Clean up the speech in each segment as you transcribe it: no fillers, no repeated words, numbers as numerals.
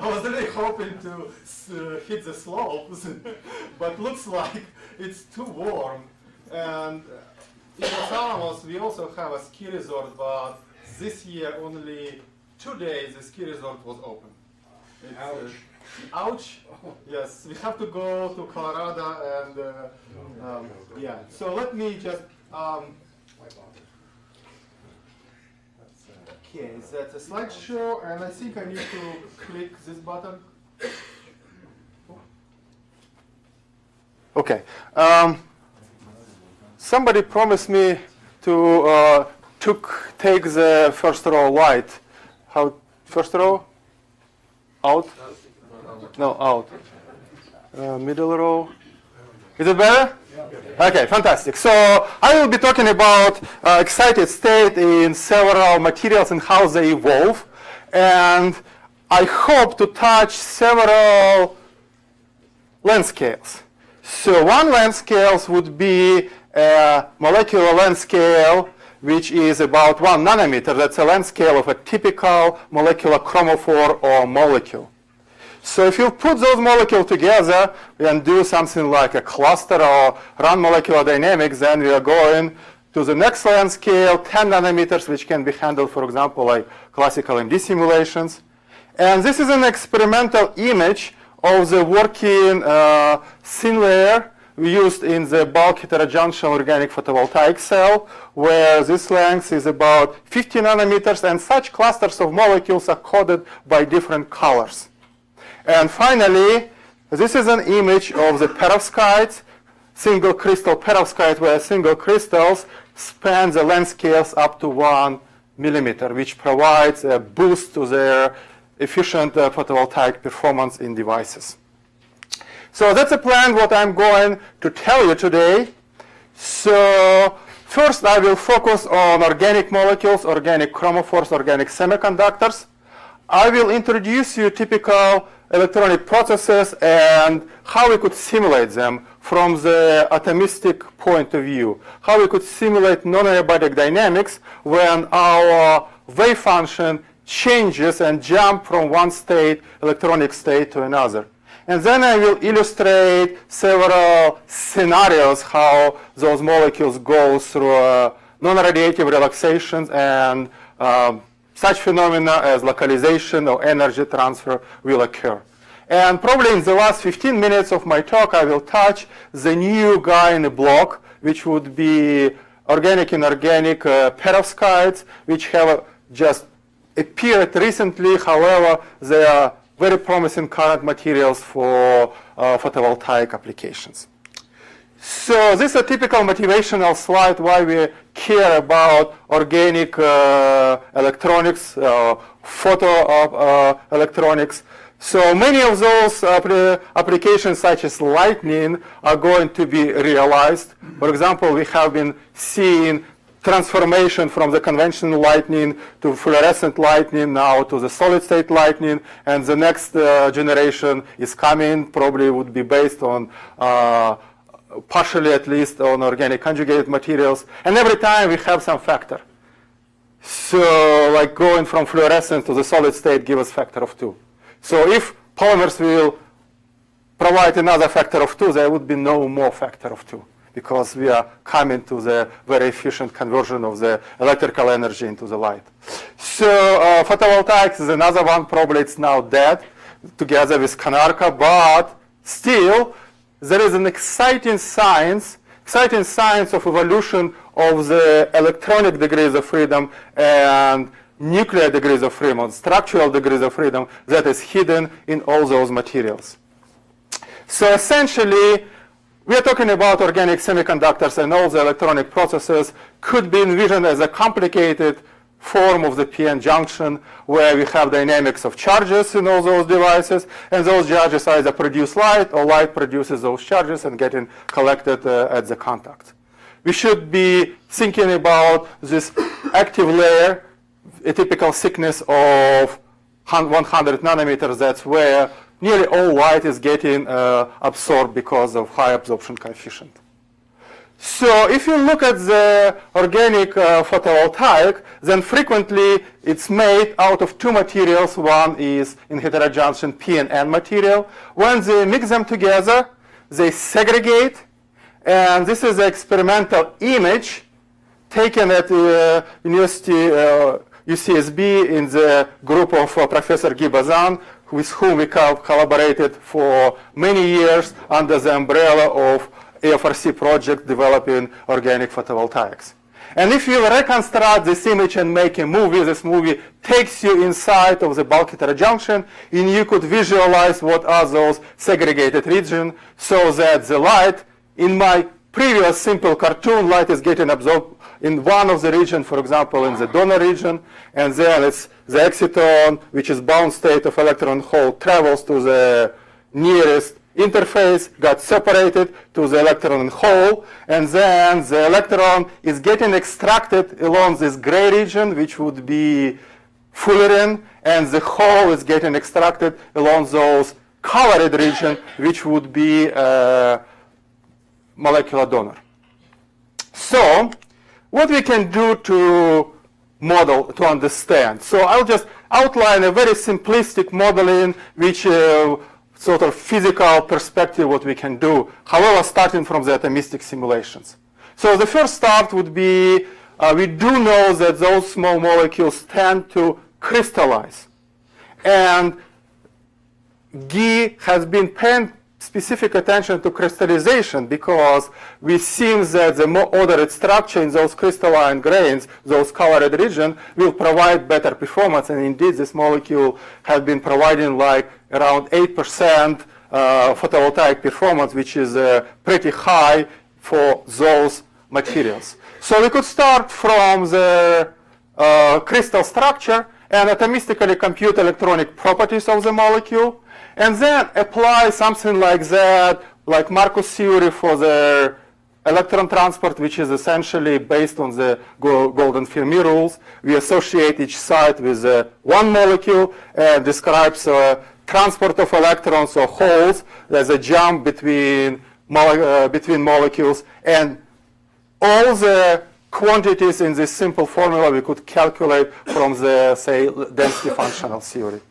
I was really hoping to hit the slopes, but looks like it's too warm. And in Los Alamos, we also have a ski resort, but this year only 2 days the ski resort was open. Ouch. Ouch. Yes, we have to go to Colorado and yeah. So let me just okay, that's a slideshow, and I think I need to click this button. Okay. Somebody promised me to take the first row light. How? First row? Out? No, out. Middle row. Is it better? Yeah. Okay, fantastic. So I will be talking about excited state in several materials and how they evolve. And I hope to touch several length scales. So one length scale would be a molecular length scale, which is about 1 nanometer. That's a length scale of a typical molecular chromophore or molecule. So if you put those molecules together and do something like a cluster or run molecular dynamics, then we are going to the next length scale, 10 nanometers, which can be handled, for example, like classical MD simulations. And this is an experimental image of the working thin layer we used in the bulk heterojunction organic photovoltaic cell, where this length is about 50 nanometers, and such clusters of molecules are coded by different colors. And finally, this is an image of the perovskites, single crystal perovskite, where single crystals span the length scales up to 1 millimeter, which provides a boost to their efficient photovoltaic performance in devices. So that's a plan what I'm going to tell you today. So first I will focus on organic molecules, organic chromophores, organic semiconductors. I will introduce you typical electronic processes and how we could simulate them from the atomistic point of view. How we could simulate non-adiabatic dynamics when our wave function changes and jump from one state, electronic state, to another. And then I will illustrate several scenarios how those molecules go through non-radiative relaxations and such phenomena as localization or energy transfer will occur. And probably in the last 15 minutes of my talk, I will touch the new guy in the block, which would be organic and inorganic perovskites, which have just appeared recently. However, they are very promising current materials for photovoltaic applications. So this is a typical motivational slide why we care about organic electronics, photoelectronics. So many of those applications, such as lightning, are going to be realized. For example, we have been seeing transformation from the conventional lightning to fluorescent lightning, now to the solid state lightning, and the next generation is coming, probably would be based on partially at least on organic conjugated materials, and every time we have some factor. So like going from fluorescent to the solid state gives us factor of 2. So if polymers will provide another factor of 2, there would be no more factor of 2, because we are coming to the very efficient conversion of the electrical energy into the light. So photovoltaics is another one, probably it's now dead together with Kanarka, but still there is an exciting science of evolution of the electronic degrees of freedom and nuclear degrees of freedom, structural degrees of freedom that is hidden in all those materials. So essentially, we are talking about organic semiconductors, and all the electronic processes could be envisioned as a complicated form of the p-n junction, where we have dynamics of charges in all those devices, and those charges either produce light, or light produces those charges and getting collected at the contact. We should be thinking about this active layer, a typical thickness of 100 nanometers. That's where nearly all light is getting absorbed because of high absorption coefficient. So if you look at the organic photovoltaic, then frequently it's made out of two materials. One is in heterojunction P and N material. When they mix them together, they segregate. And this is an experimental image taken at University UCSB in the group of Professor Guy Bazin, with whom we collaborated for many years under the umbrella of AFRC project developing organic photovoltaics. And if you reconstruct this image and make a movie, this movie takes you inside of the bulk heterojunction, and you could visualize what are those segregated regions, so that the light, in my previous simple cartoon, light is getting absorbed in one of the regions, for example, in the donor region, and then it's the exciton, which is bound state of electron hole, travels to the nearest interface, got separated to the electron hole, and then the electron is getting extracted along this gray region, which would be fullerene, and the hole is getting extracted along those colored region, which would be molecular donor. So what we can do to model, to understand. So I'll just outline a very simplistic modeling, which sort of physical perspective what we can do, however, starting from the atomistic simulations. So the first start would be, we do know that those small molecules tend to crystallize. And Guy has been paying specific attention to crystallization because we see that the more ordered structure in those crystalline grains, those colored regions, will provide better performance. And indeed, this molecule has been providing like around 8% photovoltaic performance, which is pretty high for those materials. So we could start from the crystal structure and atomistically compute electronic properties of the molecule, and then apply something like that, like Marcus theory for the electron transport, which is essentially based on the golden Fermi rules. We associate each site with one molecule and describes transport of electrons or holes. There's a jump between molecules, and all the quantities in this simple formula we could calculate from the, say, density functional theory.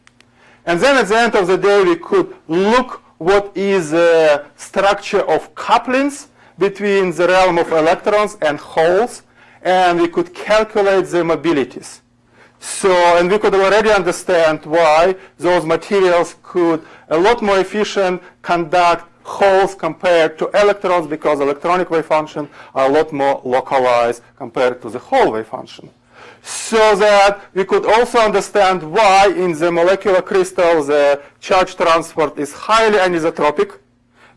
And then at the end of the day, we could look what is the structure of couplings between the realm of electrons and holes, and we could calculate the mobilities. So, and we could already understand why those materials could a lot more efficient conduct holes compared to electrons, because electronic wave functions are a lot more localized compared to the hole wave function. So that we could also understand why in the molecular crystals the charge transport is highly anisotropic,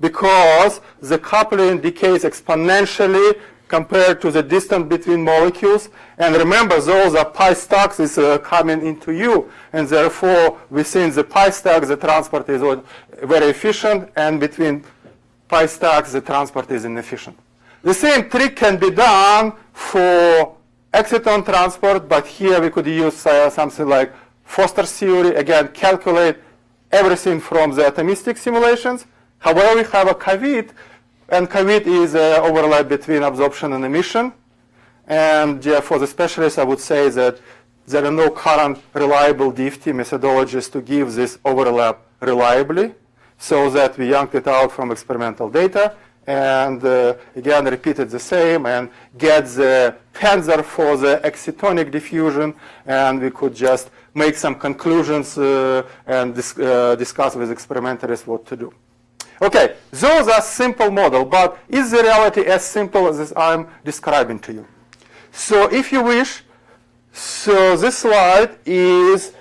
because the coupling decays exponentially compared to the distance between molecules. And remember, those are pi stacks is coming into U, and therefore within the pi stack the transport is very efficient, and between pi stacks the transport is inefficient. The same trick can be done for exciton transport, but here we could use something like Forster theory, again calculate everything from the atomistic simulations. However, we have a caveat, and caveat is overlap between absorption and emission. And for the specialists, I would say that there are no current reliable DFT methodologies to give this overlap reliably, so that we yanked it out from experimental data, and again repeated the same and get the tensor for the excitonic diffusion, and we could just make some conclusions and discuss with experimentalists what to do. Okay, those are simple models, but is the reality as simple as I'm describing to you? So if you wish, so this slide is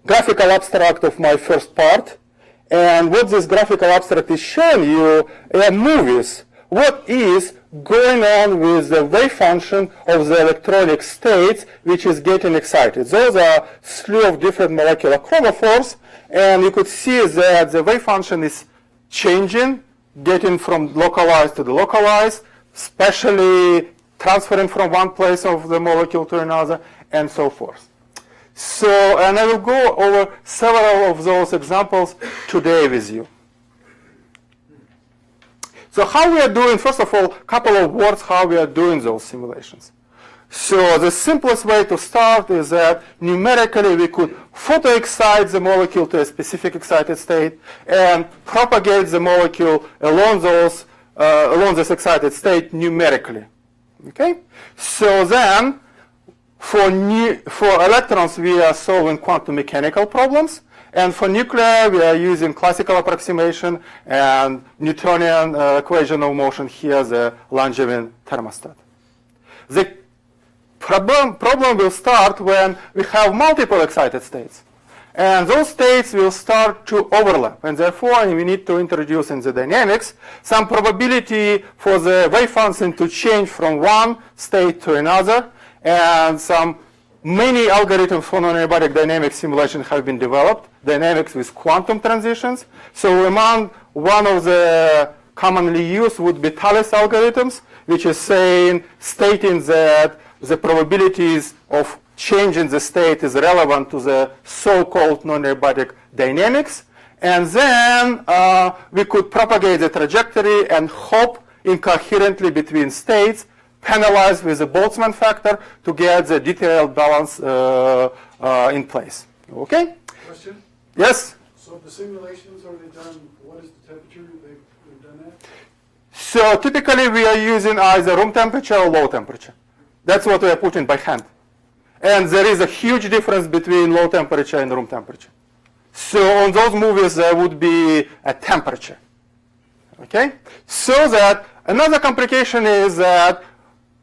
graphical abstract of my first part. And what this graphical abstract is showing you are movies. What is going on with the wave function of the electronic states which is getting excited? Those are slew of different molecular chromophores, and you could see that the wave function is changing, getting from localized to delocalized, spatially transferring from one place of the molecule to another, and so forth. So, and I will go over several of those examples today with you. So how we are doing, first of all, a couple of words how we are doing those simulations. So the simplest way to start is that numerically we could photoexcite the molecule to a specific excited state and propagate the molecule along this excited state numerically. Okay? So then, for electrons, we are solving quantum mechanical problems. And for nuclei, we are using classical approximation and Newtonian equation of motion here, the Langevin thermostat. The problem will start when we have multiple excited states. And those states will start to overlap. And therefore, we need to introduce in the dynamics some probability for the wave function to change from one state to another. And many algorithms for non-adiabatic dynamic simulation have been developed, dynamics with quantum transitions. So among one of the commonly used would be Thales algorithms, which is stating that the probabilities of change in the state is relevant to the so-called non-adiabatic dynamics. And then we could propagate the trajectory and hop incoherently between states, penalized with the Boltzmann factor to get the detailed balance in place. Okay? Question? Yes? So the simulations, are they done, what is the temperature they've done at? So typically we are using either room temperature or low temperature. That's what we are putting by hand. And there is a huge difference between low temperature and room temperature. So on those movies there would be a temperature. Okay? So that another complication is that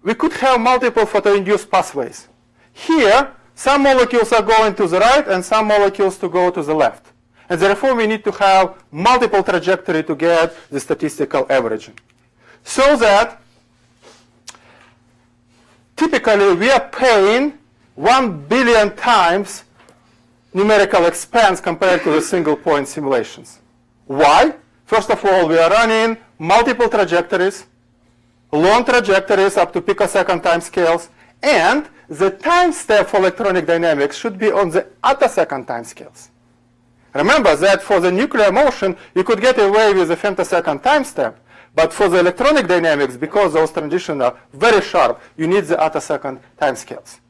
we could have multiple photoinduced pathways. Here, some molecules are going to the right and some molecules to go to the left. And therefore, we need to have multiple trajectory to get the statistical averaging. So that typically we are paying 1 billion times numerical expense compared to the single point simulations. Why? First of all, we are running multiple trajectories, long trajectories up to picosecond time scales, and the time step for electronic dynamics should be on the attosecond time scales. Remember that for the nuclear motion, you could get away with a femtosecond time step, but for the electronic dynamics, because those transitions are very sharp, you need the attosecond time scales.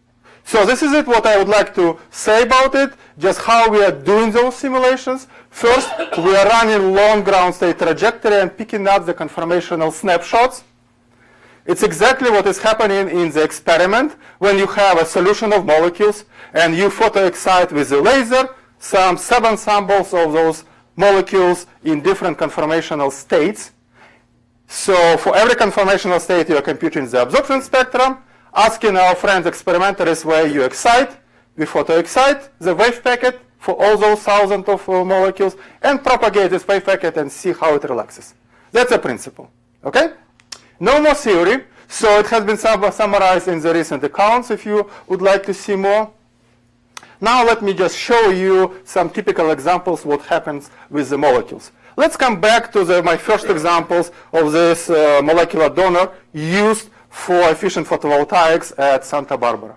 So this is what I would like to say about it, just how we are doing those simulations. First, we are running long ground state trajectory and picking up the conformational snapshots. It's exactly what is happening in the experiment when you have a solution of molecules and you photoexcite with a laser some 7 samples of those molecules in different conformational states. So for every conformational state, you are computing the absorption spectrum, asking our friends experimentalists where you excite. We photoexcite the wave packet for all those thousands of molecules and propagate this wave packet and see how it relaxes. That's a principle. Okay? No more theory. So it has been summarized in the recent accounts if you would like to see more. Now let me just show you some typical examples what happens with the molecules. Let's come back to my first examples of this molecular donor used for efficient photovoltaics at Santa Barbara.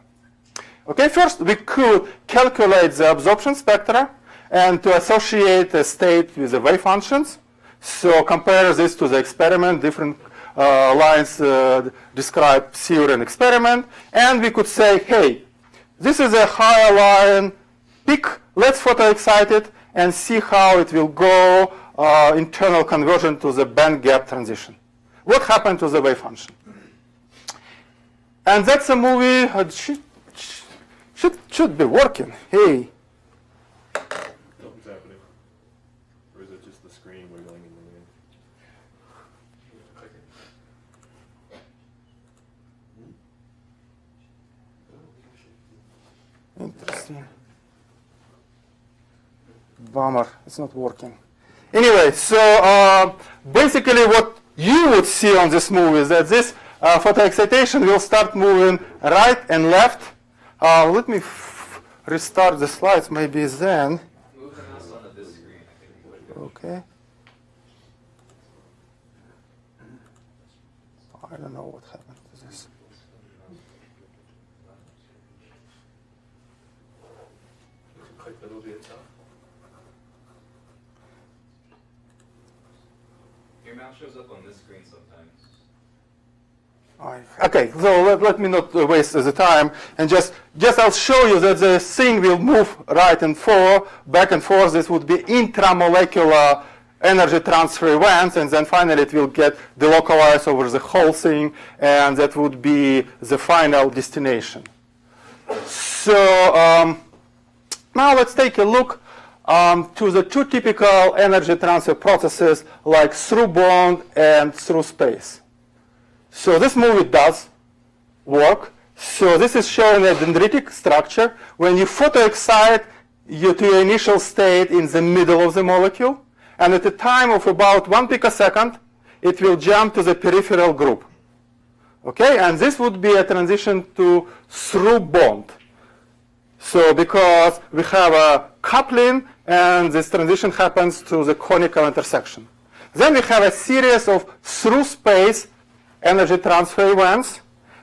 Okay, first we could calculate the absorption spectra and to associate a state with the wave functions. So compare this to the experiment, different lines describe theory and experiment, and we could say, hey, this is a higher line, pick, let's photoexcite it and see how it will go internal conversion to the band gap transition. What happened to the wave function? And that's a movie, should be working. Hey. Nothing's happening. Or is it just the screen wiggling in the wind? Interesting. Bummer, it's not working. Anyway, so basically what you would see on this movie is that this photoexcitation will start moving right and left. Let me restart the slides, maybe then. Move the mouse onto this screen. Okay. I don't know what happened to this. Click a little bit top. Your mouse shows up on this screen sometimes. Okay, so let me not waste the time, and just I'll show you that the thing will move right and forth, back and forth. This would be intramolecular energy transfer events, and then finally it will get delocalized over the whole thing, and that would be the final destination. So now let's take a look to the two typical energy transfer processes, like through bond and through space. So this movie does work. So this is showing a dendritic structure. When you photoexcite to your initial state in the middle of the molecule, and at a time of about 1 picosecond, it will jump to the peripheral group. Okay, and this would be a transition to through bond. So because we have a coupling, and this transition happens to the conical intersection. Then we have a series of through space energy transfer events,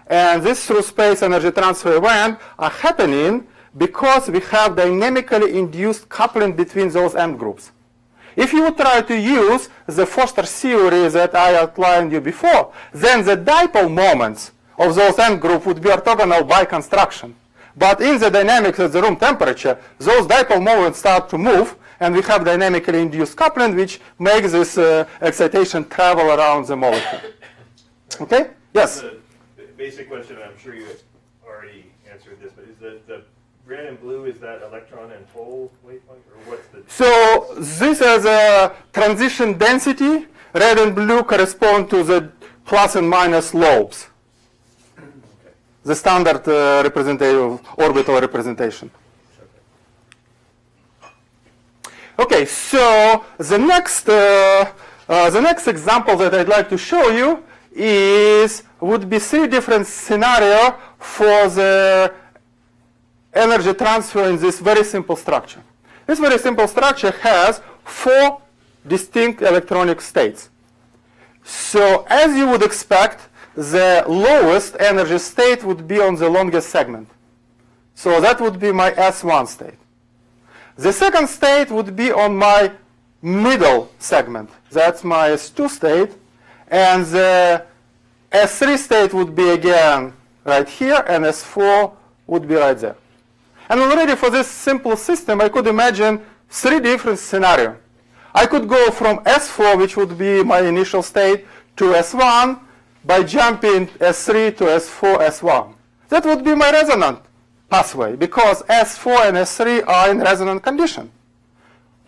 and this through space energy transfer event are happening because we have dynamically induced coupling between those end groups. If you would try to use the Forster theory that I outlined you before, then the dipole moments of those end groups would be orthogonal by construction. But in the dynamics at the room temperature, those dipole moments start to move, and we have dynamically induced coupling, which makes this excitation travel around the molecule. Okay? Yes? The basic question, and I'm sure you already answered this, but is the red and blue, is that electron and hole wavefront, or what's the... So this is a transition density. Red and blue correspond to the plus and minus lobes. Okay. The standard representative orbital representation. Okay, so the next example that I'd like to show you would be 3 different scenarios for the energy transfer in this very simple structure. This very simple structure has 4 distinct electronic states. So as you would expect, the lowest energy state would be on the longest segment. So that would be my S1 state. The second state would be on my middle segment. That's my S2 state. And the S3 state would be again right here, and S4 would be right there. And already for this simple system, I could imagine 3 different scenarios. I could go from S4, which would be my initial state, to S1 by jumping S3 to S4, S1. That would be my resonant pathway, because S4 and S3 are in resonant condition.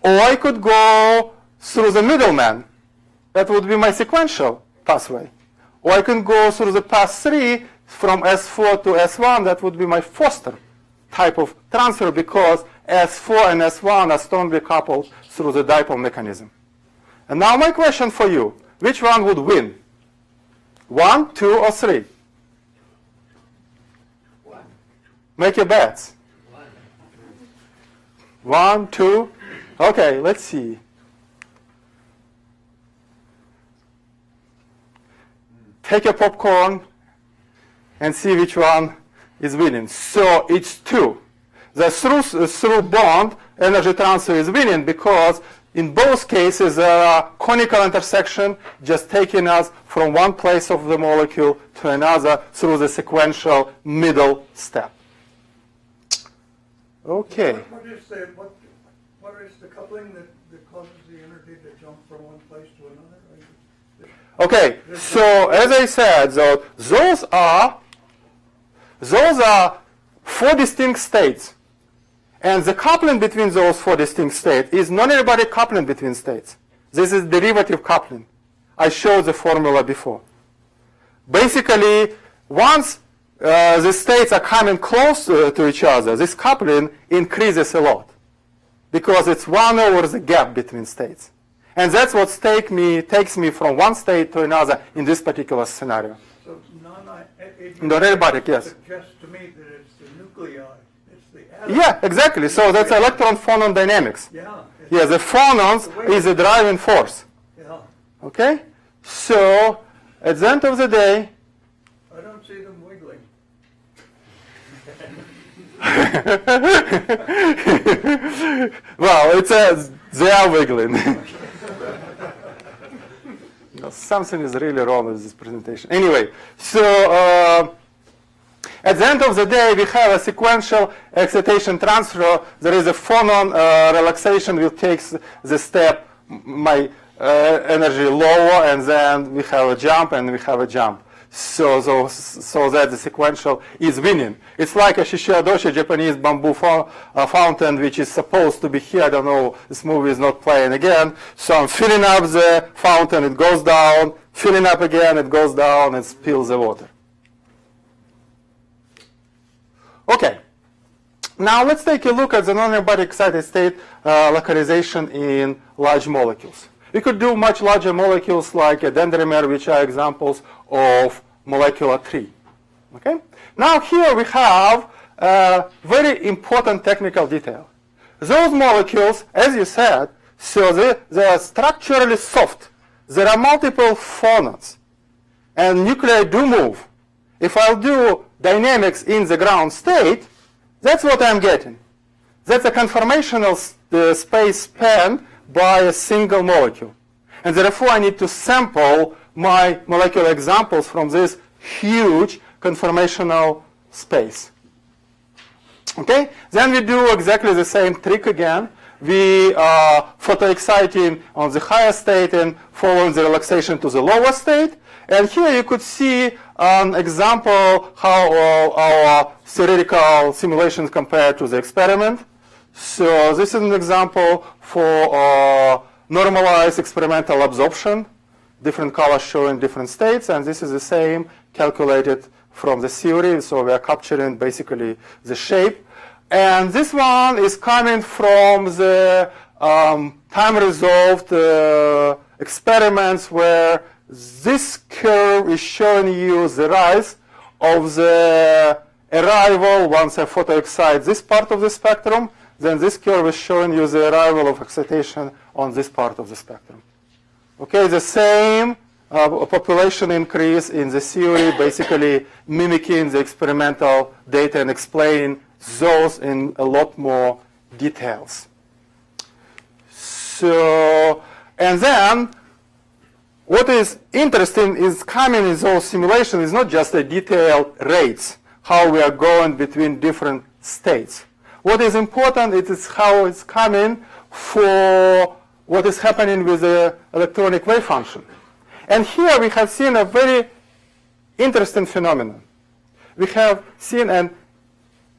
Or I could go through the middleman. That would be my sequential pathway. Or I can go through the path 3 from S4 to S1. That would be my Forster type of transfer, because S4 and S1 are strongly coupled through the dipole mechanism. And now my question for you, which one would win? 1, 2, or 3? 1. Make your bets. 1, 2. Okay, let's see. Take a popcorn and see which one is winning. So it's 2. The through bond energy transfer is winning because in both cases there are conical intersection just taking us from one place of the molecule to another through the sequential middle step. Okay. What is the coupling that causes the energy to jump from one place to another? Okay, so as I said, those are 4 distinct states. And the coupling between those 4 distinct states is non-adiabatic coupling between states. This is derivative coupling. I showed the formula before. Basically, once the states are coming close to each other, this coupling increases a lot, because it's 1 over the gap between states. And that's what takes me from one state to another in this particular scenario. So non-adiabatic, yes. Suggests to me that it's the nuclei, it's the atom. Yeah, exactly. So that's electron phonon dynamics. Yeah. Yeah, the phonons is the driving force. Yeah. Okay? So at the end of the day, I don't see them wiggling. well, they are wiggling. something is really wrong with this presentation. Anyway, so at the end of the day, we have a sequential excitation transfer. There is a phonon relaxation which takes the step my energy lower, and then we have a jump, and we have a jump. So that the sequential is winning. It's like a shishiadoshi, Japanese bamboo fountain, which is supposed to be here. I don't know, this movie is not playing again. So I'm filling up the fountain, it goes down, filling up again, it goes down, and spills the water. Okay. Now let's take a look at the non-adiabatic excited state localization in large molecules. We could do much larger molecules like a dendrimer, which are examples of molecular tree. Okay? Now here we have a very important technical detail. Those molecules, as you said, so they are structurally soft. There are multiple phonons, and nuclei do move. If I'll do dynamics in the ground state, that's what I'm getting. That's a conformational space spanned by a single molecule. And therefore, I need to sample my molecular examples from this huge conformational space. Okay? Then we do exactly the same trick again. We are photoexciting on the higher state and following the relaxation to the lower state. And here you could see an example how our theoretical simulations compare to the experiment. So this is an example for normalized experimental absorption, different colors showing different states, and this is the same calculated from the theory, so we are capturing basically the shape. And this one is coming from the time-resolved experiments where this curve is showing you the rise of the arrival once I photoexcite this part of the spectrum. Then this curve is showing you the arrival of excitation on this part of the spectrum. Okay, the same population increase in the theory, basically mimicking the experimental data and explaining those in a lot more details. So, and then what is interesting is coming in those simulations is not just the detailed rates, how we are going between different states. What is important is how it's coming for what is happening with the electronic wave function. And here we have seen a very interesting phenomenon. We have seen an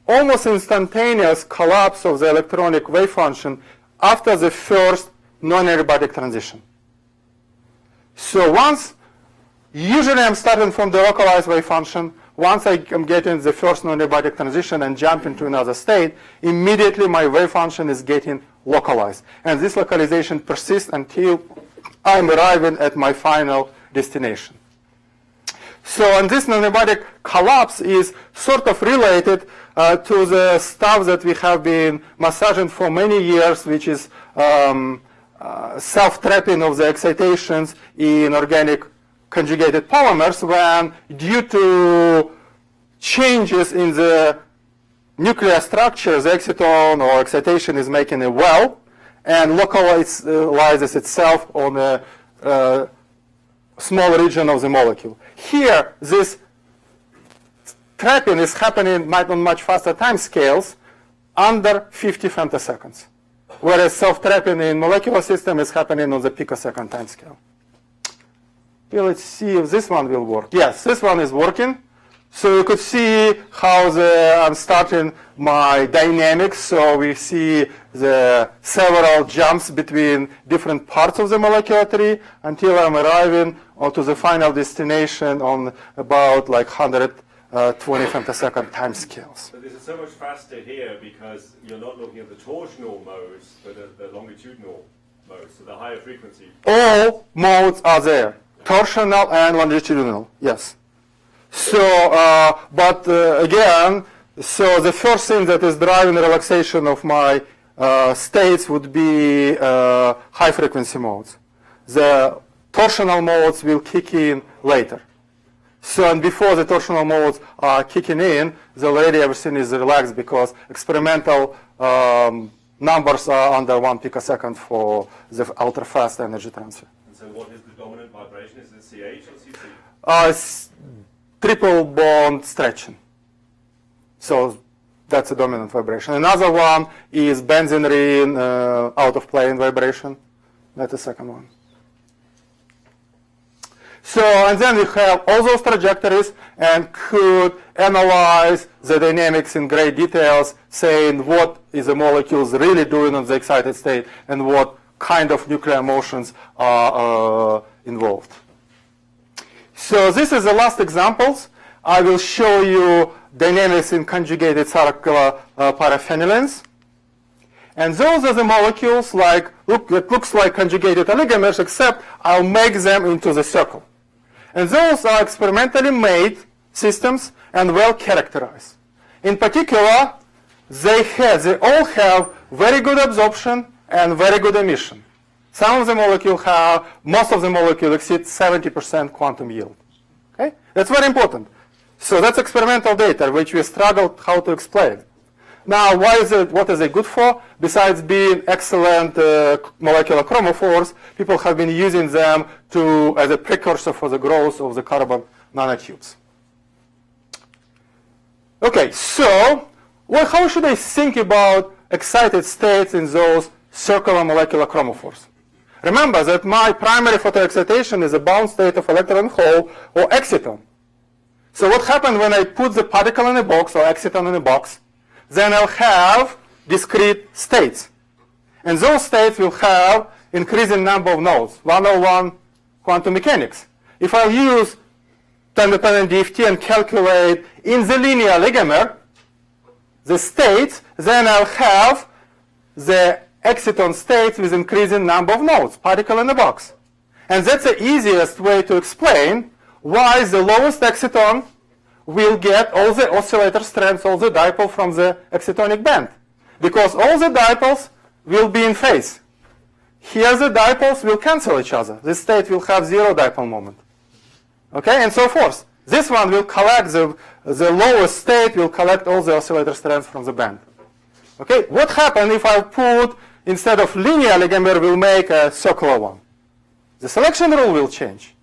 almost instantaneous collapse of the electronic wave function after the first non-adiabatic transition. So usually I'm starting from the localized wave function. Once I am getting the first non-adiabatic transition and jump into another state, immediately my wave function is getting localized. And this localization persists until I'm arriving at my final destination. So, and this non-adiabatic collapse is sort of related to the stuff that we have been massaging for many years, which is self-trapping of the excitations in organic conjugated polymers, when due to changes in the nuclear structure, the exciton or excitation is making a well and localizes itself on a small region of the molecule. Here, this trapping is happening on much faster time scales, under 50 femtoseconds, whereas self-trapping in molecular system is happening on the picosecond time scale. Okay, let's see if this one will work. Yes, this one is working. So you could see how I'm starting my dynamics. So we see the several jumps between different parts of the molecular tree until I'm arriving to the final destination on about like 120 femtosecond time scales. But this is so much faster here because you're not looking at the torsional modes, but the longitudinal modes, so the higher frequency. All modes are there. Torsional and longitudinal, yes. So, again, so the first thing that is driving the relaxation of my states would be high frequency modes. The torsional modes will kick in later. So, and before the torsional modes are kicking in, already everything is relaxed because experimental numbers are under 1 picosecond for the ultrafast energy transfer. And So what is the dominant vibration? Is it CH or CC? Triple bond stretching. So that's a dominant vibration. Another one is benzene ring out of plane vibration. That's the second one. So, and then we have all those trajectories and could analyze the dynamics in great details, saying what is the molecules really doing on the excited state and what kind of nuclear motions are involved. So this is the last examples. I will show you dynamics in conjugated circular paraphenylines. And those are the molecules like, it looks like conjugated oligomers, except I'll make them into the circle. And those are experimentally made systems and well characterized. In particular, they all have very good absorption and very good emission. Some of the molecules have, most of the molecules exceed 70% quantum yield. Okay? That's very important. So that's experimental data, which we struggled how to explain. Now, what is it good for? Besides being excellent molecular chromophores, people have been using them as a precursor for the growth of the carbon nanotubes. Okay, so how should I think about excited states in those circular molecular chromophores? Remember that my primary photoexcitation is a bound state of electron hole or exciton. So what happens when I put the particle in a box or exciton in a box? Then I'll have discrete states. And those states will have increasing number of nodes, 101 quantum mechanics. If I use time-dependent DFT and calculate in the linear oligomer the states, then I'll have the exciton states with increasing number of nodes, particle in a box. And that's the easiest way to explain why the lowest exciton will get all the oscillator strands, all the dipole from the excitonic band. Because all the dipoles will be in phase. Here the dipoles will cancel each other. This state will have zero dipole moment. Okay, and so forth. This one will collect, the lowest state will collect all the oscillator strands from the band. Okay, what happens if I put, instead of linear oligomer, we'll make a circular one? The selection rule will change.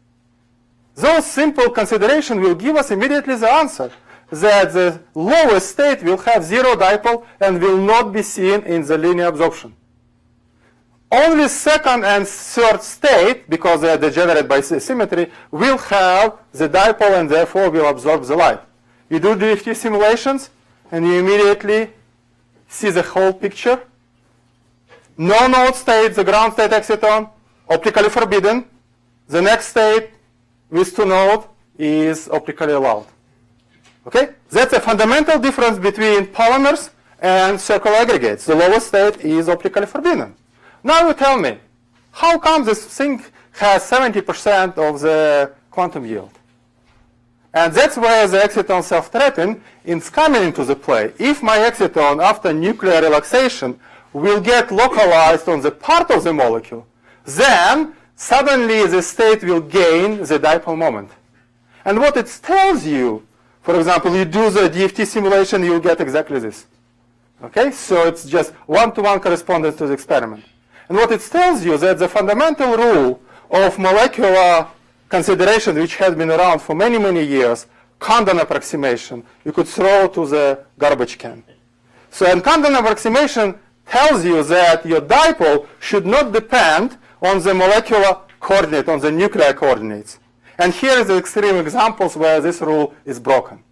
Those simple considerations will give us immediately the answer that the lowest state will have zero dipole and will not be seen in the linear absorption. Only second and third state, because they are degenerate by symmetry, will have the dipole and therefore will absorb the light. You do DFT simulations and you immediately see the whole picture. No node state, the ground state exciton, optically forbidden. The next state with two nodes is optically allowed. Okay? That's a fundamental difference between polymers and circular aggregates. The lowest state is optically forbidden. Now you tell me, how come this thing has 70% of the quantum yield? And that's where the exciton self-threaten is coming into the play. If my exciton, after nuclear relaxation, will get localized on the part of the molecule, then suddenly the state will gain the dipole moment. And what it tells you, for example, you do the DFT simulation, you'll get exactly this. Okay, so it's just one-to-one correspondence to the experiment. And what it tells you is that the fundamental rule of molecular consideration, which has been around for many, many years, Condon approximation, you could throw to the garbage can. So and Condon approximation tells you that your dipole should not depend on the molecular coordinate, on the nuclear coordinates. And here is the extreme examples where this rule is broken.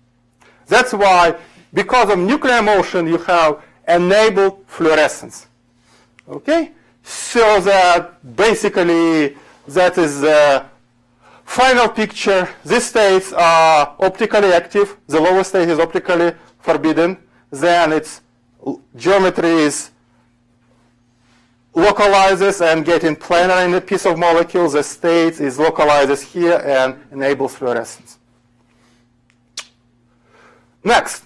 That's why, because of nuclear motion, you have enabled fluorescence. Okay? So that basically, that is the final picture. These states are optically active. The lowest state is optically forbidden. Then its geometry is localizes and getting planar in a piece of molecules. The state is localizes here and enables fluorescence. Next,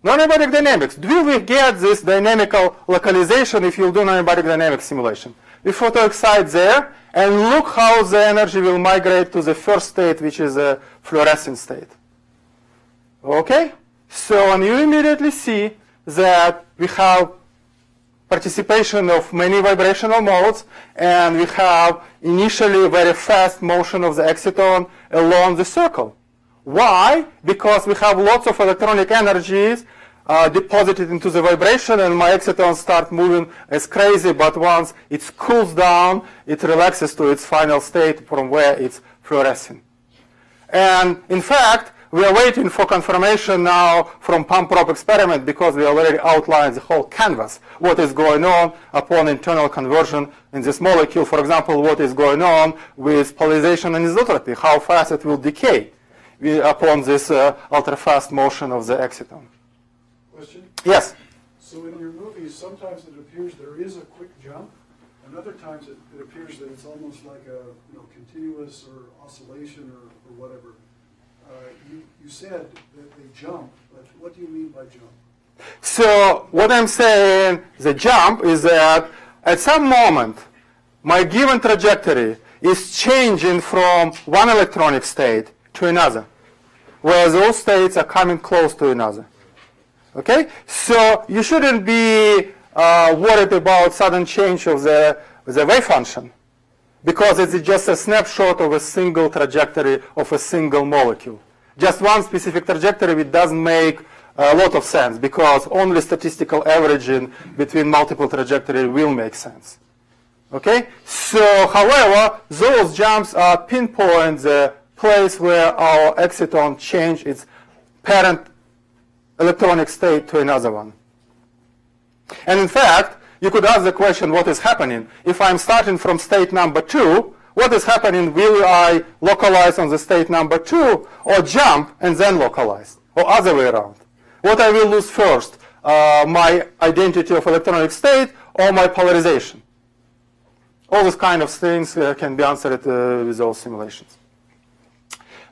non-adiabatic dynamics. Do we get this dynamical localization if you do non-adiabatic dynamic simulation? We photoexcite there and look how the energy will migrate to the first state, which is a fluorescent state. Okay? So and you immediately see that we have participation of many vibrational modes, and we have initially very fast motion of the exciton along the circle. Why? Because we have lots of electronic energies deposited into the vibration, and my excitons start moving as crazy, but once it cools down, it relaxes to its final state from where it's fluorescing. And in fact, we are waiting for confirmation now from pump-prop experiment, because we already outlined the whole canvas, what is going on upon internal conversion in this molecule. For example, what is going on with polarization and isotropy, how fast it will decay upon this ultra-fast motion of the exciton. Question? Yes? So in your movies, sometimes it appears there is a quick jump, and other times it appears that it's almost like a continuous or oscillation or whatever. You said that they jump, but what do you mean by jump? So what I'm saying, the jump, is that at some moment, my given trajectory is changing from one electronic state to another, where those states are coming close to another. Okay? So you shouldn't be worried about sudden change of the wave function, because it's just a snapshot of a single trajectory of a single molecule. Just one specific trajectory, it doesn't make a lot of sense, because only statistical averaging between multiple trajectories will make sense. Okay? So, however, those jumps are pinpoint the place where our exciton change its parent electronic state to another one. And in fact, you could ask the question, what is happening? If I'm starting from state number 2, what is happening? Will I localize on the state number 2, or jump and then localize, or other way around? What I will lose first, my identity of electronic state or my polarization? All those kind of things can be answered with those simulations.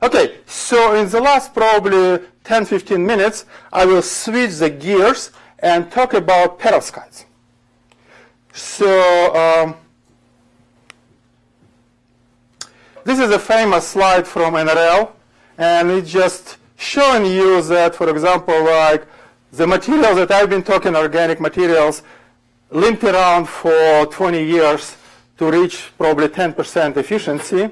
Okay, so in the last probably 10-15 minutes, I will switch the gears and talk about perovskites. So this is a famous slide from NRL, and it's just showing you that, for example, like the materials that I've been talking, organic materials, limped around for 20 years to reach probably 10% efficiency.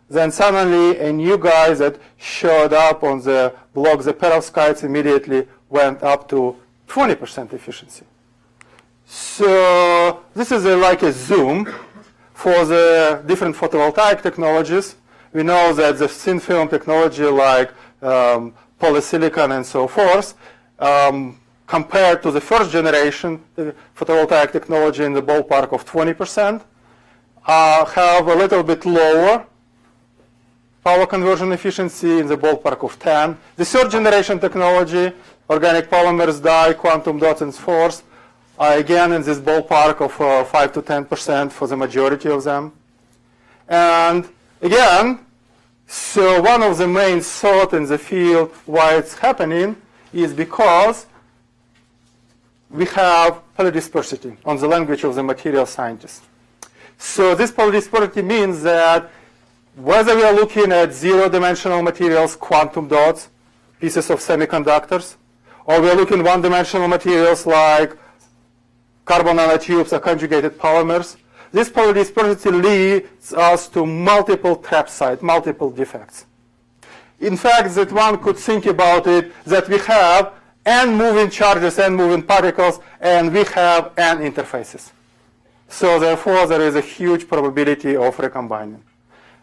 Then suddenly a new guy that showed up on the block, the perovskites, immediately went up to 20% efficiency. So this is like a zoom for the different photovoltaic technologies. We know that the thin film technology like polysilicon and so forth, compared to the first generation photovoltaic technology in the ballpark of 20%, have a little bit lower power conversion efficiency in the ballpark of 10. The third generation technology, organic polymers, dye, quantum dots, and force, are again in this ballpark of 5 to 10% for the majority of them. And again, so one of the main thought in the field why it's happening is because we have polydispersity on the language of the material scientists. So this polydispersity means that whether we are looking at zero-dimensional materials, quantum dots, pieces of semiconductors, or we are looking at one-dimensional materials like carbon nanotubes or conjugated polymers, this polydispersity leads us to multiple trap sites, multiple defects. In fact, that one could think about it that we have n moving charges, n moving particles, and we have n interfaces. So therefore, there is a huge probability of recombining.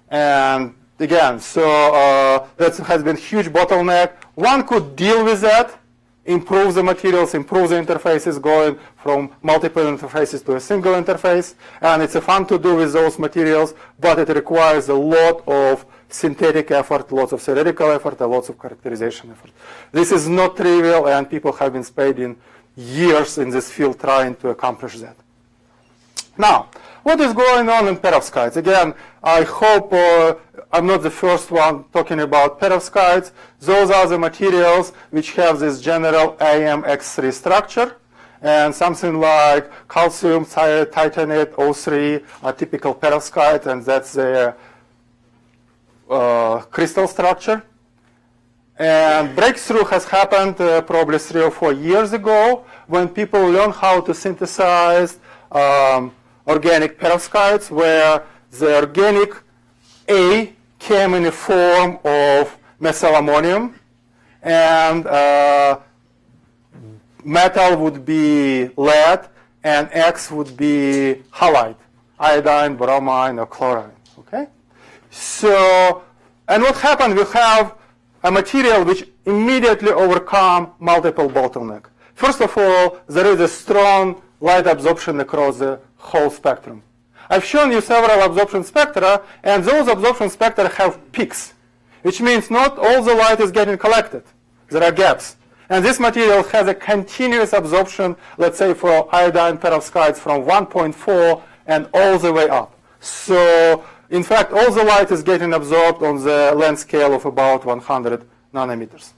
And again, so that has been a huge bottleneck. One could deal with that, improve the materials, improve the interfaces, going from multiple interfaces to a single interface. And it's fun to do with those materials, but it requires a lot of synthetic effort, lots of theoretical effort, and lots of characterization effort. This is not trivial, and people have been spending years in this field trying to accomplish that. Now, what is going on in perovskites? Again, I hope I'm not the first one talking about perovskites. Those are the materials which have this general AMX3 structure. And something like calcium, titanate, O3 are typical perovskite, and that's their crystal structure. And breakthrough has happened probably 3 or 4 years ago, when people learn how to synthesize organic perovskites, where the organic A came in the form of methylammonium, and metal would be lead, and X would be halide, iodine, bromine, or chlorine. Okay? So, and what happened? We have a material which immediately overcome multiple bottlenecks. First of all, there is a strong light absorption across the whole spectrum. I've shown you several absorption spectra, and those absorption spectra have peaks, which means not all the light is getting collected. There are gaps. And this material has a continuous absorption, let's say for iodine perovskites, from 1.4 and all the way up. So, in fact, all the light is getting absorbed on the length scale of about 100 nanometers.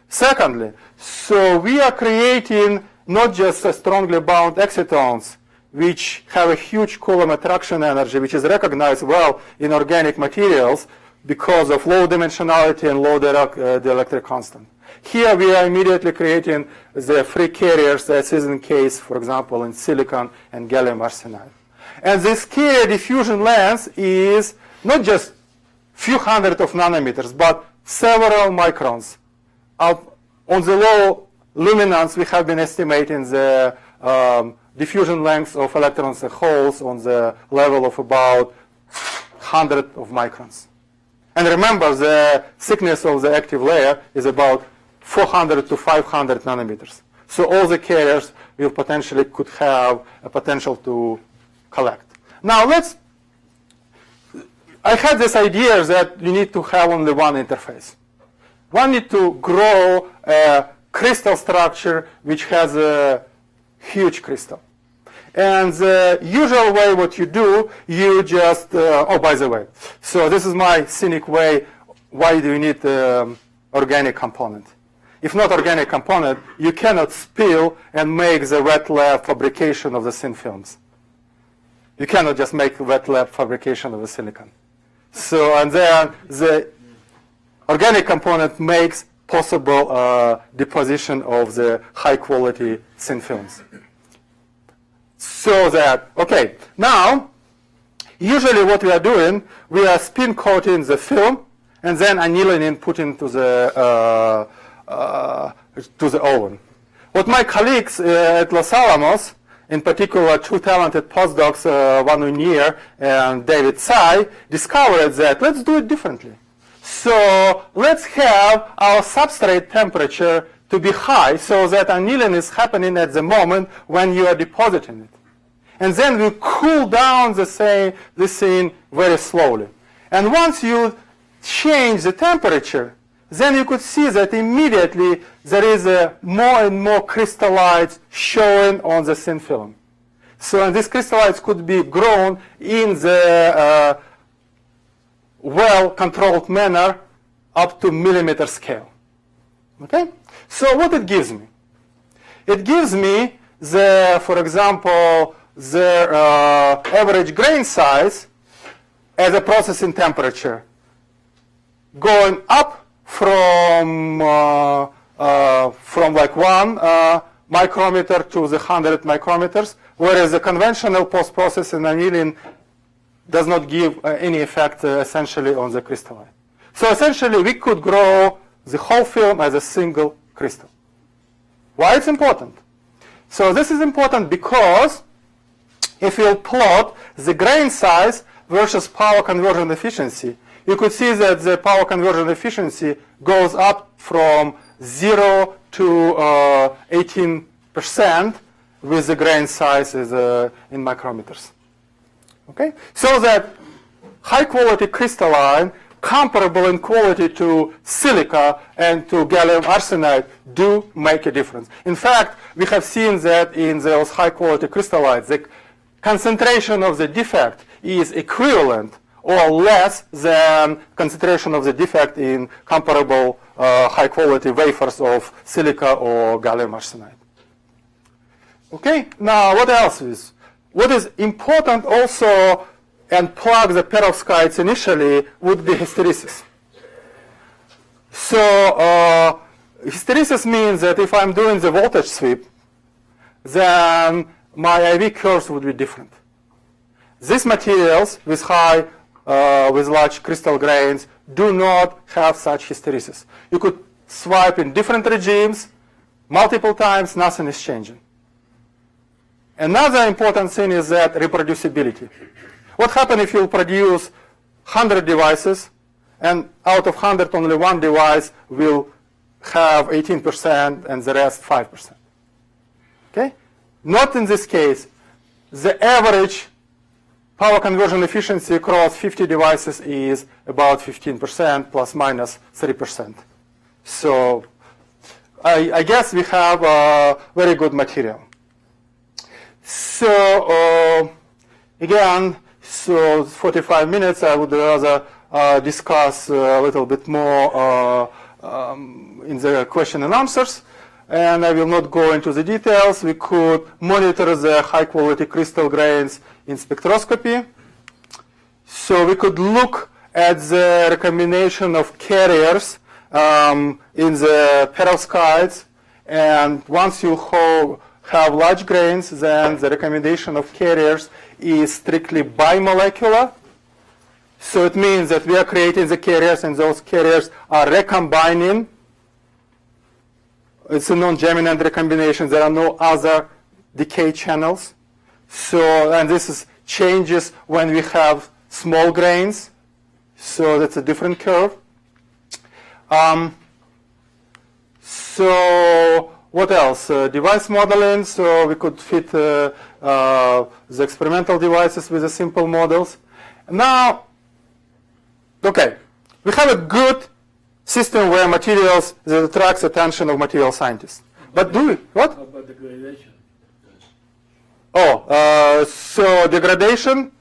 Secondly, so we are creating not just a strongly bound excitons, which have a huge Coulomb attraction energy, which is recognized well in organic materials because of low dimensionality and low dielectric constant. Here we are immediately creating the free carriers, as is the case, for example, in silicon and gallium arsenide. And this carrier diffusion length is not just few hundred of nanometers, but several microns. On the low luminance, we have been estimating the diffusion length of electrons and holes on the level of about 100 of microns. And remember, the thickness of the active layer is about 400 to 500 nanometers. So all the carriers will potentially could have a potential to collect. Now I had this idea that you need to have only one interface. One need to grow a crystal structure which has a huge crystal. And the usual way what you do, you just, oh, by the way, so this is my cynic way, why do you need organic component? If not organic component, you cannot spill and make the wet lab fabrication of the thin films. You cannot just make wet lab fabrication of the silicon. So, and then the organic component makes possible deposition of the high quality thin films. So that, okay, now, usually what we are doing, we are spin coating the film and then annealing put into the oven. What my colleagues at Los Alamos, in particular two talented postdocs, Nonlinear and David Tsai, discovered that let's do it differently. So let's have our substrate temperature to be high so that annealing is happening at the moment when you are depositing it. And then we cool down the thing very slowly. And once you change the temperature, then you could see that immediately there is more and more crystallites showing on the thin film. So and these crystallites could be grown in the well-controlled manner up to millimeter scale. Okay? So what it gives me? It gives me for example, the average grain size as a processing temperature going up from like 1 micrometer to the 100 micrometers, whereas the conventional post-processing annealing does not give any effect essentially on the crystalline. So essentially we could grow the whole film as a single crystal. Why it's important? So this is important because if you plot the grain size versus power conversion efficiency, you could see that the power conversion efficiency goes up from 0 to 18% with the grain size in micrometers. Okay? So that high quality crystalline, comparable in quality to silica and to gallium arsenide, do make a difference. In fact, we have seen that in those high quality crystallites, the concentration of the defect is equivalent or less than concentration of the defect in comparable high quality wafers of silica or gallium arsenide. Okay, now what else is? What is important also and plug the perovskites initially would be hysteresis. So hysteresis means that if I'm doing the voltage sweep, then my IV curves would be different. These materials with with large crystal grains do not have such hysteresis. You could swipe in different regimes multiple times, nothing is changing. Another important thing is that reproducibility. What happens if you produce 100 devices and out of 100 only one device will have 18% and the rest 5%? Okay? Not in this case. The average power conversion efficiency across 50 devices is about 15% plus minus 3%. So I guess we have a very good material. So again, so 45 minutes, I would rather discuss a little bit more in the question and answers. And I will not go into the details. We could monitor the high-quality crystal grains in spectroscopy. So we could look at the recombination of carriers in the perovskites. And once you have large grains, then the recombination of carriers is strictly bimolecular. So it means that we are creating the carriers, and those carriers are recombining. It's a non-geminant recombination. There are no other decay channels. So, and this changes when we have small grains. So that's a different curve. So what else? Device modeling. So we could fit the experimental devices with the simple models. Now, okay, we have a good system where materials that attracts attention of material scientists. But do we? What? How about degradation? So degradation,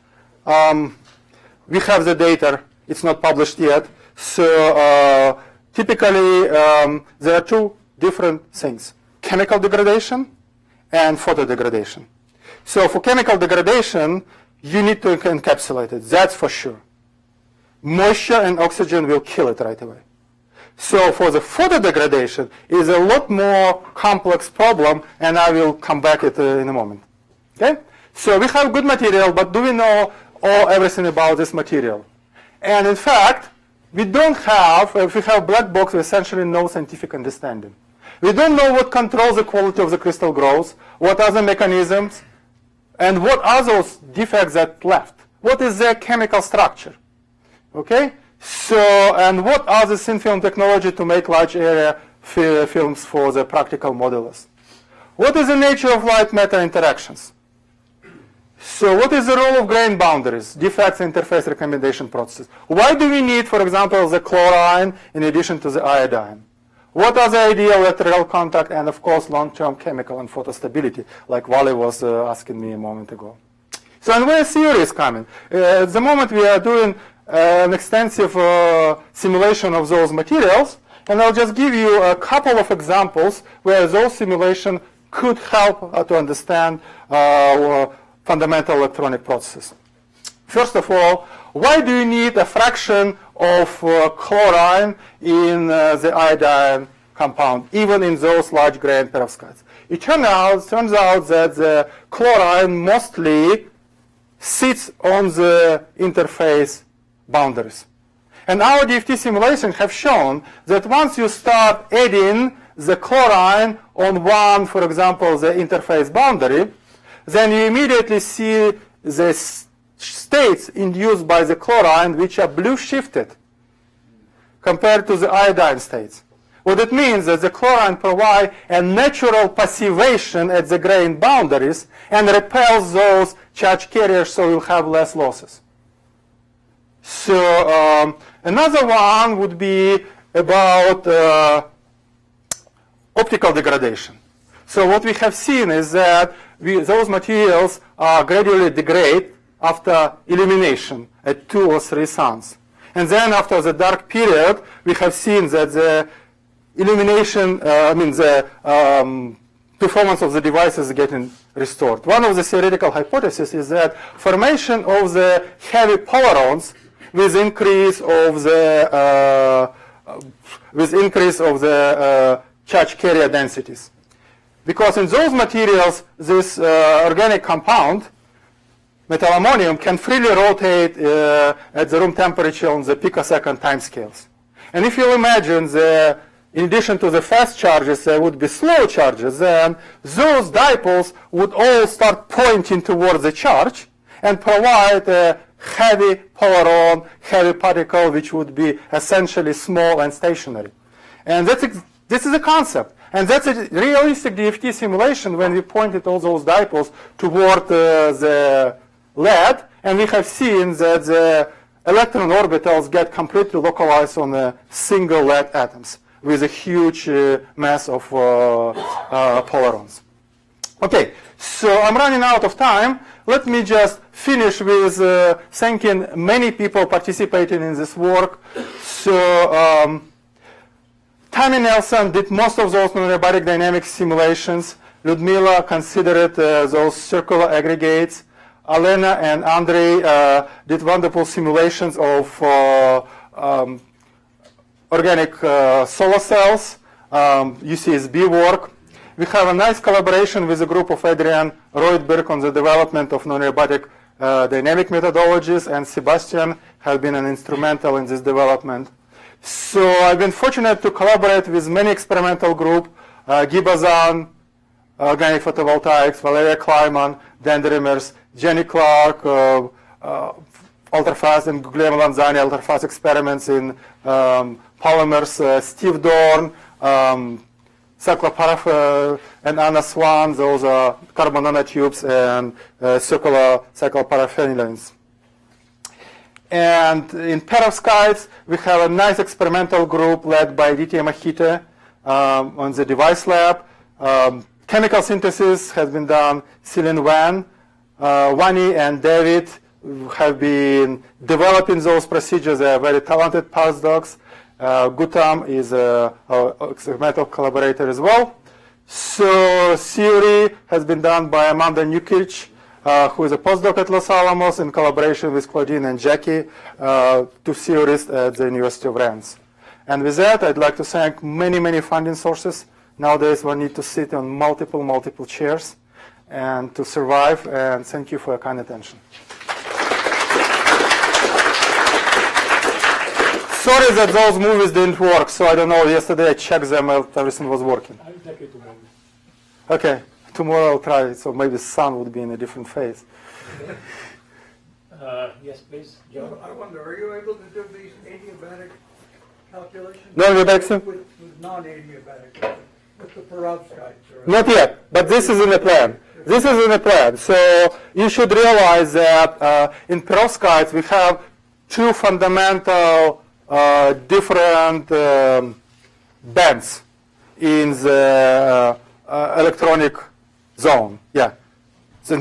we have the data. It's not published yet. So typically, there are two different things: chemical degradation and photodegradation. So for chemical degradation, you need to encapsulate it. That's for sure. Moisture and oxygen will kill it right away. So for the photodegradation is a lot more complex problem, and I will come back it in a moment. Okay? So we have good material, but do we know everything about this material? And in fact, we don't have, if we have black box, we essentially no scientific understanding. We don't know what controls the quality of the crystal growth, what are the mechanisms, and what are those defects that left. What is their chemical structure? Okay? So, and what are the thin film technology to make large area films for the practical modelers? What is the nature of light-matter interactions? So what is the role of grain boundaries, defects, interface recombination processes? Why do we need, for example, the chlorine in addition to the iodine? What are the ideal electrical contact and, of course, long-term chemical and photostability, like Wally was asking me a moment ago? So, and where theory is coming? At the moment, we are doing an extensive simulation of those materials, and I'll just give you a couple of examples where those simulations could help to understand fundamental electronic processes. First of all, why do you need a fraction of chlorine in the iodine compound, even in those large grain perovskites? It turns out that the chlorine mostly sits on the interface boundaries. And our DFT simulations have shown that once you start adding the chlorine on one, for example, the interface boundary, then you immediately see the states induced by the chlorine which are blue shifted compared to the iodine states. What it means is that the chlorine provides a natural passivation at the grain boundaries and repels those charge carriers, so you'll have less losses. So another one would be about optical degradation. So what we have seen is that those materials gradually degrade after illumination at 2 or 3 suns. And then after the dark period, we have seen that the illumination, the performance of the device is getting restored. One of the theoretical hypotheses is that formation of the heavy polarons with increase of the charge carrier densities. Because in those materials, this organic compound, metal-ammonium, can freely rotate at the room temperature on the picosecond time scales. And if you imagine in addition to the fast charges, there would be slow charges, then those dipoles would all start pointing towards the charge and provide a heavy polaron, heavy particle, which would be essentially small and stationary. And this is a concept. And that's a realistic DFT simulation when we pointed all those dipoles toward the lead, and we have seen that the electron orbitals get completely localized on a single lead atoms with a huge mass of polarons. Okay, so I'm running out of time. Let me just finish with thanking many people participating in this work. So Tammy Nelson did most of those non-adiabatic dynamics simulations. Ludmila considered those circular aggregates. Alena and Andrei did wonderful simulations of organic solar cells, UCSB work. We have a nice collaboration with a group of Adrian Roydberg on the development of non-adiabatic dynamic methodologies, and Sebastian has been an instrumental in this development. So I've been fortunate to collaborate with many experimental groups, Guy Bazan, Organic Photovoltaics, Valeria Kleiman, Dan Drimmers, Jenny Clark, Ultrafast and Guglielmo Lanzani, Ultrafast experiments in polymers, Steve Dorn, and Anna Swan, those are carbon nanotubes and circular cycloparaffinilanes. And in perovskites, we have a nice experimental group led by Aditya Mahite on the device lab. Chemical synthesis has been done. Celine Van, Wani and David have been developing those procedures. They are very talented postdocs. Gutam is an experimental collaborator as well. So theory has been done by Amanda Newkirch, who is a postdoc at Los Alamos in collaboration with Claudine and Jackie, two theorists at the University of Rennes. And with that, I'd like to thank many funding sources. Nowadays, one needs to sit on multiple chairs and to survive, and thank you for your kind attention. Sorry that those movies didn't work, so I don't know, yesterday I checked them and everything was working. I'll take it tomorrow. Okay, tomorrow I'll try it, so maybe the sun would be in a different phase. Yes, please, John. I wonder, are you able to do these adiabatic calculations? Non-adiabatic? With non-adiabatic, with the perovskites? Not yet, but this is in the plan. This is in the plan. So you should realize that in perovskites we have two fundamental different bands in the electronic zone. Yeah, so in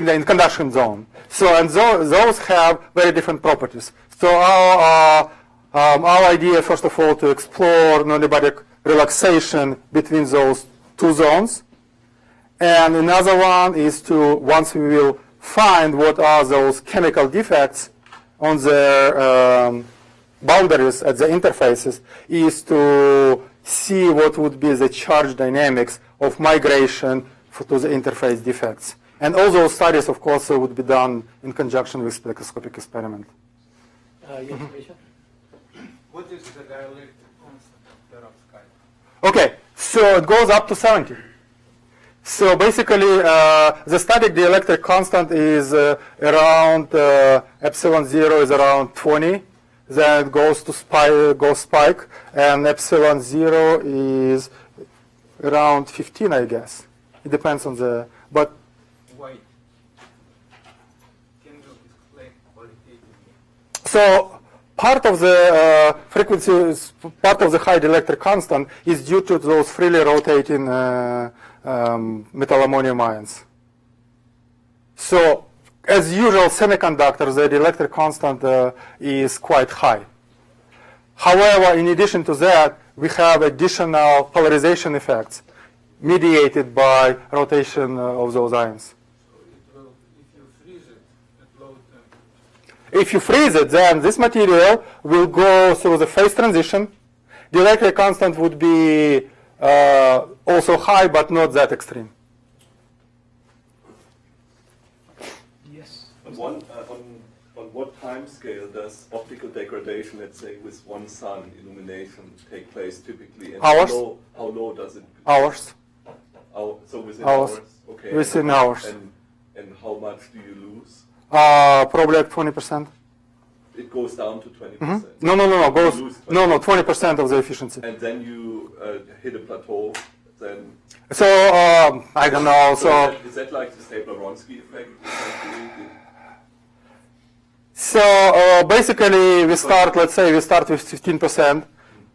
the conduction zone. So and those have very different properties. So our idea, first of all, to explore non-adiabatic relaxation between those two zones. And another one is to, once we will find what are those chemical defects on their boundaries at the interfaces, is to see what would be the charge dynamics of migration to the interface defects. And all those studies, of course, would be done in conjunction with spectroscopic experiment. Yes, Misha? What is the dielectric constant of perovskite? Okay, so it goes up to 70. So basically, the static dielectric constant is around epsilon 0 is around 20. Then it goes to spike, and epsilon 0 is around 15, I guess. It depends on the, but. Why? Can you explain qualitatively? So part of the frequency, part of the high dielectric constant is due to those freely rotating metal ammonium ions. So as usual, semiconductors, the dielectric constant is quite high. However, in addition to that, we have additional polarization effects mediated by rotation of those ions. So it will, if you freeze it at low temperature. If you freeze it, then this material will go through the phase transition. The electric constant would be also high, but not that extreme. Yes. On what time scale does optical degradation, let's say, with one sun illumination take place typically? And Hours. How low does it? Hours. So within Hours. hours? Okay. Within hours. And how much do you lose? Probably like 20%. It goes down to 20%. No, goes, You lose 20%. no, 20% of the efficiency. And then you hit a plateau. Then So, I don't know, so. is that like the Stapler-Wronski effect? So basically, we start. Let's say we start with 15%.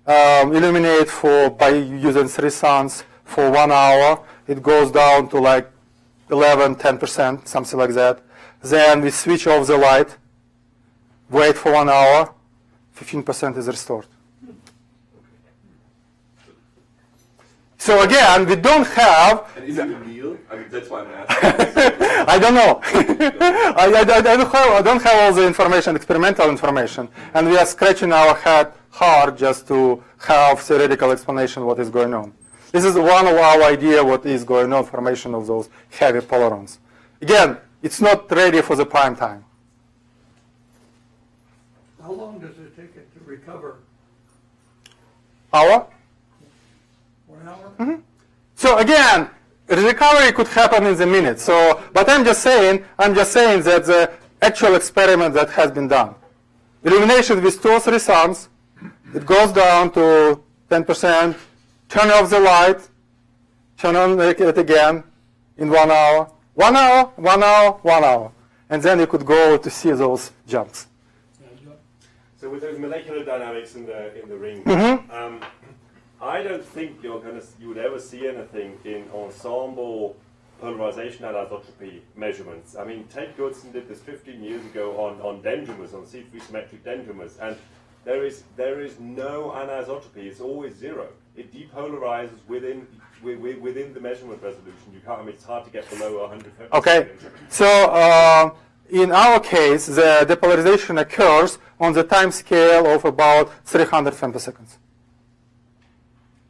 Illuminate by using 3 suns for 1 hour. It goes down to like 11, 10%, something like that. Then we switch off the light. Wait for 1 hour. 15% is restored. So again, we don't have. And is it a meal? I mean, that's why I'm asking. I don't know. I don't have all the information, experimental information, and we are scratching our head hard just to have theoretical explanation what is going on. This is one of our idea what is going on, formation of those heavy polarons. Again, it's not ready for the prime time. How long does it take it to recover? Hour? 1 hour? So again, recovery could happen in the minute. So, but I'm just saying that the actual experiment that has been done, illumination with 2 or 3 suns, it goes down to 10%. Turn off the light, turn on it again in 1 hour. 1 hour, 1 hour, 1 hour, and then you could go to see those jumps. So with those molecular dynamics in the ring, I don't think you would ever see anything in ensemble polarization anisotropy measurements. I mean, Tate Goodson did this 15 years ago on dendrimers, on C3 symmetric dendrimers, and there is no anisotropy. It's always 0. It depolarizes within the measurement resolution. You can't. I mean, it's hard to get below 150. Okay, so in our case, the depolarization occurs on the time scale of about 300 femtoseconds.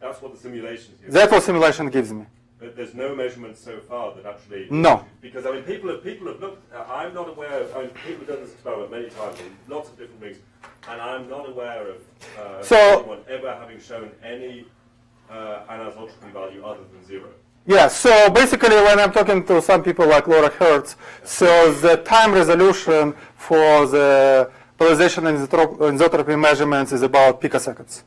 That's what the simulations give. That's what simulation gives me. But there's no measurements so far that actually. No. Because I mean, people have looked. I'm not aware of. I mean, people have done this experiment many times in lots of different rings, and I'm not aware of anyone ever having shown any anisotropy value other than 0. Yeah, so basically when I'm talking to some people like Laura Hertz, so the time resolution for the polarization and isotropy measurements is about picoseconds.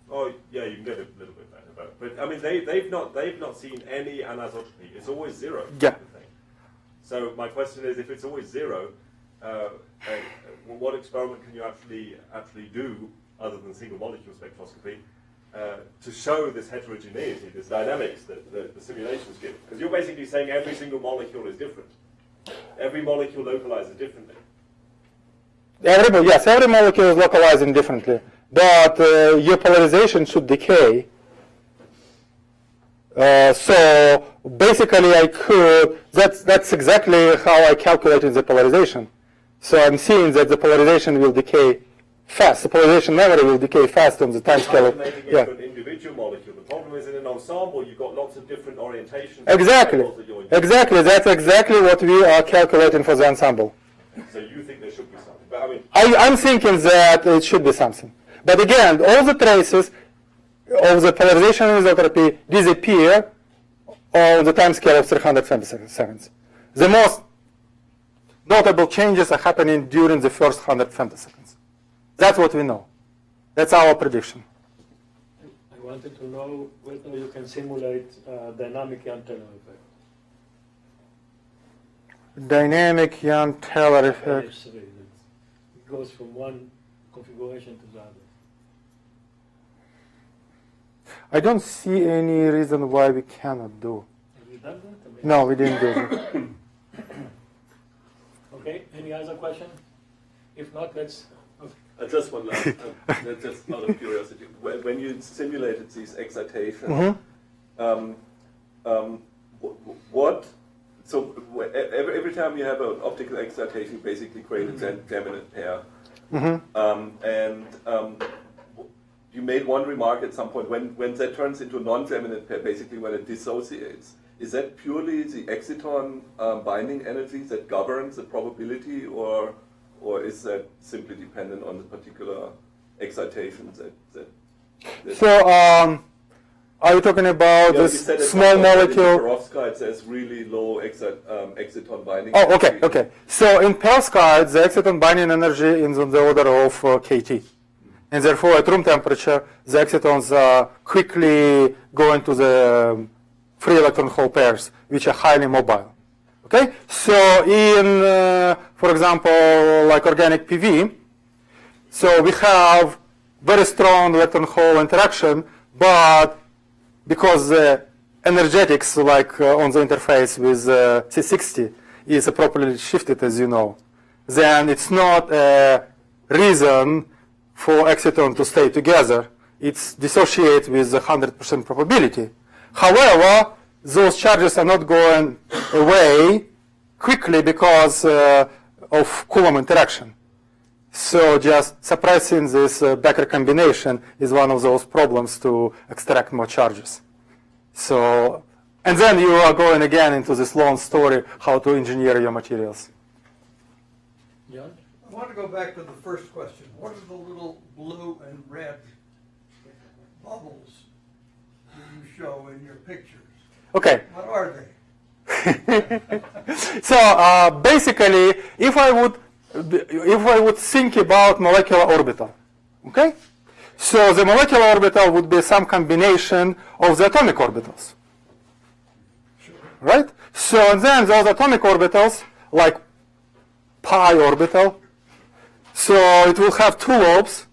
Oh, yeah, you can get a little bit better. But I mean, they've not seen any anisotropy. It's always 0. Yeah. So my question is, if it's always 0, what experiment can you actually do other than single molecule spectroscopy to show this heterogeneity, this dynamics that the simulations give? Because you're basically saying every single molecule is different. Every molecule localizes differently. Yes, every molecule is localizing differently, but your polarization should decay. So basically, I could. That's exactly how I calculated the polarization. So I'm seeing that the polarization will decay fast. The polarization memory will decay fast on the time scale. Making it an individual molecule. The problem is in an ensemble, you've got lots of different orientations. Exactly. Exactly. That's exactly what we are calculating for the ensemble. So you think there should be something? But I mean, I'm thinking that it should be something. But again, all the traces of the polarization anisotropy disappear on the time scale of 300 femtoseconds. The most notable changes are happening during the first 100 femtoseconds. That's what we know. That's our prediction. I wanted to know whether you can simulate dynamic Young-Taylor effect. Dynamic Young-Taylor effect. NH3, it goes from one configuration to the other. I don't see any reason why we cannot do. Have you done that? I mean, No, we didn't do that. Okay, any other question? If not, let's... Okay. Just one last, just out of curiosity. When you simulated these excitations, what? So every time you have an optical excitation, you basically create a geminate pair. you made one remark at some point, when that turns into a non-geminate pair, basically when it dissociates, is that purely the exciton binding energy that governs the probability, or is that simply dependent on the particular excitation that So, are you talking about you this said at small some point that in molecule? perovskite there's really low exciton binding Oh, okay, energy. okay. So in perovskite, the exciton binding energy is on the order of kT. And therefore, at room temperature, the excitons quickly go into the free electron hole pairs, which are highly mobile. Okay? So in, for example, like organic PV, so we have very strong electron hole interaction, but because the energetics, like on the interface with C60, is properly shifted, as you know, then it's not a reason for exciton to stay together. It's dissociate with 100% probability. However, those charges are not going away quickly because of Coulomb interaction. So just suppressing this back recombination is one of those problems to extract more charges. So, and then you are going again into this long story how to engineer your materials. Yeah. I want to go back to the first question. What are the little blue and red bubbles that you show in your pictures? Okay. What are they? So basically, if I would think about molecular orbital, okay? So the molecular orbital would be some combination of the atomic orbitals, right? So and then those atomic orbitals, like pi orbital, so it will have two lobes.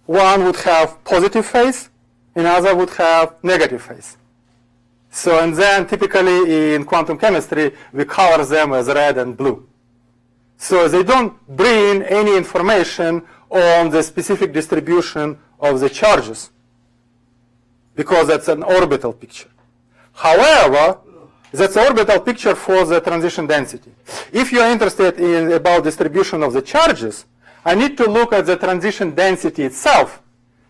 One would have positive phase, another would have negative phase. So and then typically in quantum chemistry, we color them as red and blue. So they don't bring any information on the specific distribution of the charges, because that's an orbital picture. However, that's an orbital picture for the transition density. If you're interested in about distribution of the charges, I need to look at the transition density itself,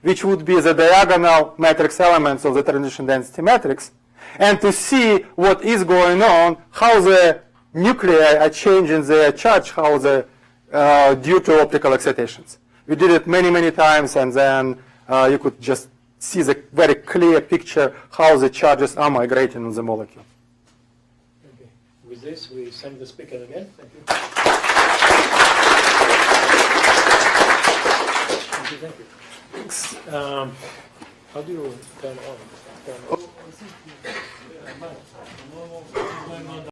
which would be the diagonal matrix elements of the transition density matrix, and to see what is going on, how the nuclei are changing their charge, how the due to optical excitations. We did it many, many times, and then you could just see the very clear picture how the charges are migrating on the molecule. Okay. With this, we thank the speaker again. Thank you. Thank you. Thank you. Thanks. How do you turn on?